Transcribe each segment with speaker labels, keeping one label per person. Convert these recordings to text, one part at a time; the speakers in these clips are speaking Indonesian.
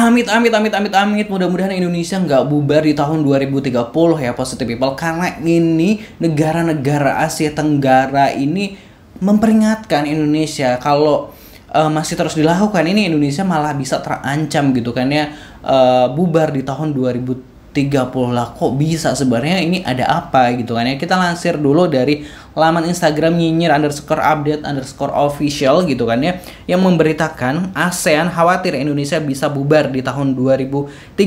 Speaker 1: Amit, amit, amit, amit, amit. Mudah-mudahan Indonesia nggak bubar di tahun 2030 ya, positive people. Karena ini negara-negara Asia Tenggara ini memperingatkan Indonesia kalau masih terus dilakukan ini Indonesia malah bisa terancam gitu kan ya, bubar di tahun 2030 lah. Kok bisa sebenarnya, ini ada apa gitu kan ya. Kita lansir dulu dari laman Instagram nyinyir_update_official gitu kan ya, yang memberitakan ASEAN khawatir Indonesia bisa bubar di tahun 2030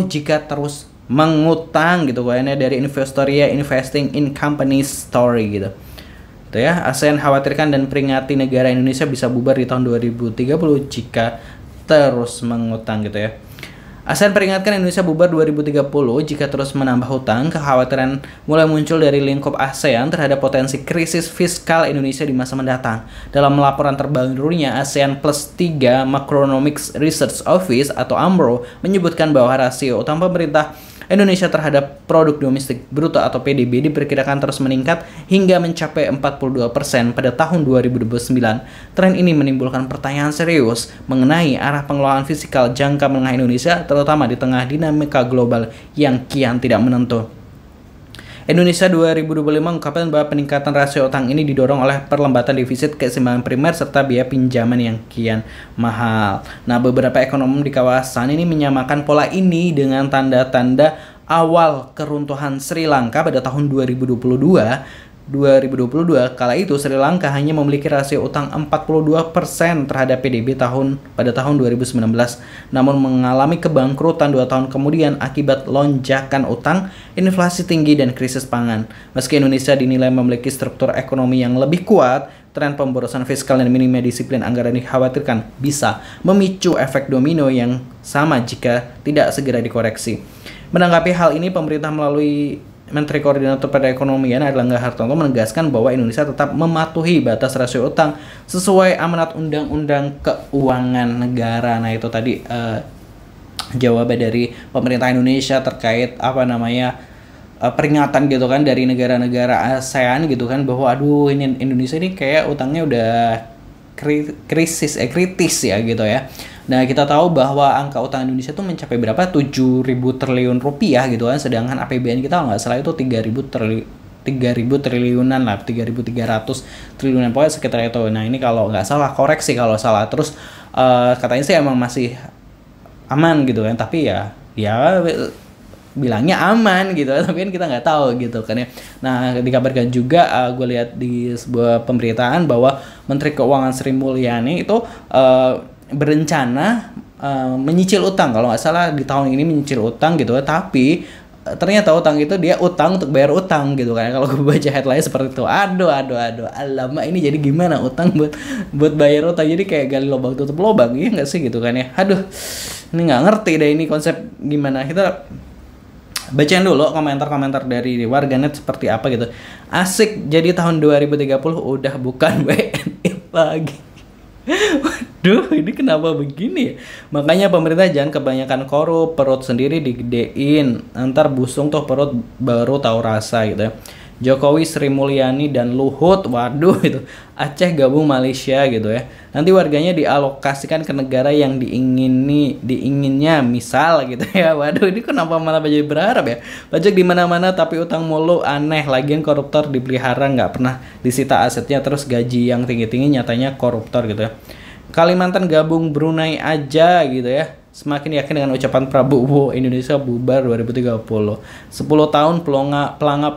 Speaker 1: jika terus mengutang gitu kan ya, dari Investoria Investing in Companies Story gitu. Itu ya, ASEAN khawatirkan dan peringati negara Indonesia bisa bubar di tahun 2030 jika terus mengutang gitu ya. ASEAN peringatkan Indonesia bubar 2030 jika terus menambah hutang. Kekhawatiran mulai muncul dari lingkup ASEAN terhadap potensi krisis fiskal Indonesia di masa mendatang. Dalam laporan terbarunya, ASEAN Plus 3 Macroeconomics Research Office atau AMRO menyebutkan bahwa rasio utang pemerintah Indonesia terhadap produk domestik bruto atau PDB diperkirakan terus meningkat hingga mencapai 42% pada tahun 2029. Tren ini menimbulkan pertanyaan serius mengenai arah pengelolaan fiskal jangka menengah Indonesia, terutama di tengah dinamika global yang kian tidak menentu. Indonesia 2025 mengungkapkan bahwa peningkatan rasio utang ini didorong oleh perlambatan defisit keseimbangan primer serta biaya pinjaman yang kian mahal. Nah, beberapa ekonom di kawasan ini menyamakan pola ini dengan tanda-tanda awal keruntuhan Sri Lanka pada tahun 2022. Kala itu Sri Lanka hanya memiliki rasio utang 42% terhadap PDB pada tahun 2019, namun mengalami kebangkrutan 2 tahun kemudian akibat lonjakan utang, inflasi tinggi, dan krisis pangan. Meski Indonesia dinilai memiliki struktur ekonomi yang lebih kuat, tren pemborosan fiskal dan minimnya disiplin anggaran dikhawatirkan bisa memicu efek domino yang sama jika tidak segera dikoreksi. Menanggapi hal ini, pemerintah melalui Menteri Koordinator Perekonomian Airlangga Hartarto menegaskan bahwa Indonesia tetap mematuhi batas rasio utang sesuai amanat Undang-Undang Keuangan Negara. Nah, itu tadi jawaban dari pemerintah Indonesia terkait peringatan gitu kan dari negara-negara ASEAN gitu kan, bahwa aduh ini Indonesia ini kayak utangnya udah kritis ya gitu ya. Nah, kita tahu bahwa angka utang Indonesia tuh mencapai berapa? 7.000 triliun rupiah gitu kan. Sedangkan APBN kita kalau nggak salah itu 3.000 triliunan lah, 3.300 triliunan, pokoknya sekitar itu. Nah, ini kalau nggak salah, koreksi kalau salah. Terus katanya sih emang masih aman gitu kan, tapi ya bilangnya aman gitu, tapi kan kita nggak tahu gitu kan ya. Nah, dikabarkan juga gue lihat di sebuah pemberitaan bahwa Menteri Keuangan Sri Mulyani itu berencana menyicil utang, kalau nggak salah di tahun ini menyicil utang gitu, tapi ternyata utang itu dia utang untuk bayar utang gitu kan. Kalau gue baca headline seperti itu, aduh, alamak, ini jadi gimana utang buat bayar utang, jadi kayak gali lubang tutup lubang, iya nggak sih gitu kan ya. Aduh, ini nggak ngerti deh ini konsep gimana. Kita bacain dulu komentar-komentar dari warganet seperti apa gitu. Asik, jadi tahun 2030 udah bukan WNI lagi. Waduh, ini kenapa begini ya? Makanya pemerintah jangan kebanyakan korup, perut sendiri digedein, ntar busung tuh perut baru tahu rasa gitu ya. Jokowi, Sri Mulyani, dan Luhut, waduh itu Aceh gabung Malaysia gitu ya. Nanti warganya dialokasikan ke negara yang diinginnya, misal gitu ya. Waduh, ini kenapa malah jadi berharap ya? Pajak di mana-mana tapi utang mulu, aneh. Lagian koruptor dipelihara, nggak pernah disita asetnya, terus gaji yang tinggi-tinggi nyatanya koruptor gitu ya. Kalimantan gabung Brunei aja gitu ya. Semakin yakin dengan ucapan Prabowo, Indonesia bubar 2030. 10 tahun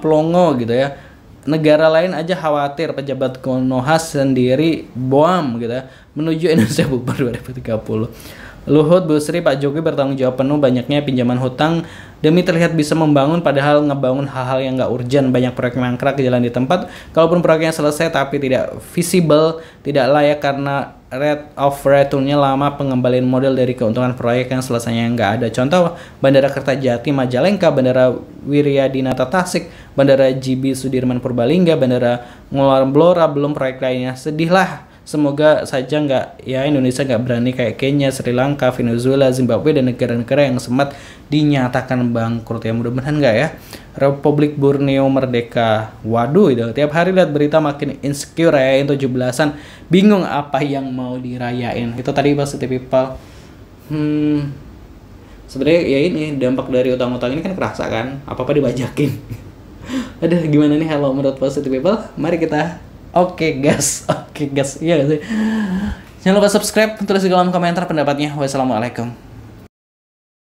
Speaker 1: pelongo gitu ya. Negara lain aja khawatir, pejabat Konoha sendiri boam gitu ya, menuju Indonesia bubar 2030. Luhut, Bu Sri, Pak Jokowi bertanggung jawab penuh banyaknya pinjaman hutang demi terlihat bisa membangun, padahal ngebangun hal-hal yang nggak urgent. Banyak proyek mangkrak jalan di tempat, kalaupun proyeknya selesai tapi tidak visible, tidak layak karena rate of return-nya lama, pengembalian modal dari keuntungan proyek yang selesainya nggak ada. Contoh, Bandara Kertajati Majalengka, Bandara Wiryadinata Tasik, Bandara JB Sudirman Purbalingga, Bandara Ngurah Blora, belum proyek lainnya. Sedih lah. Semoga saja Indonesia nggak berani kayak Kenya, Sri Lanka, Venezuela, Zimbabwe, dan negara-negara yang sempat dinyatakan bangkrut ya. Mudah-mudahan nggak ya. Republik Borneo merdeka. Waduh, itu tiap hari lihat berita makin insecure ya, yang 17-an bingung apa yang mau dirayain. Itu tadi positive people. sebenarnya ya ini dampak dari utang-utang ini kan kerasa kan, apa-apa dibajakin. Aduh gimana nih, halo menurut positive people, mari kita oke gas, iya gak sih? Jangan lupa subscribe, tulis di kolom komentar pendapatnya. Wassalamualaikum.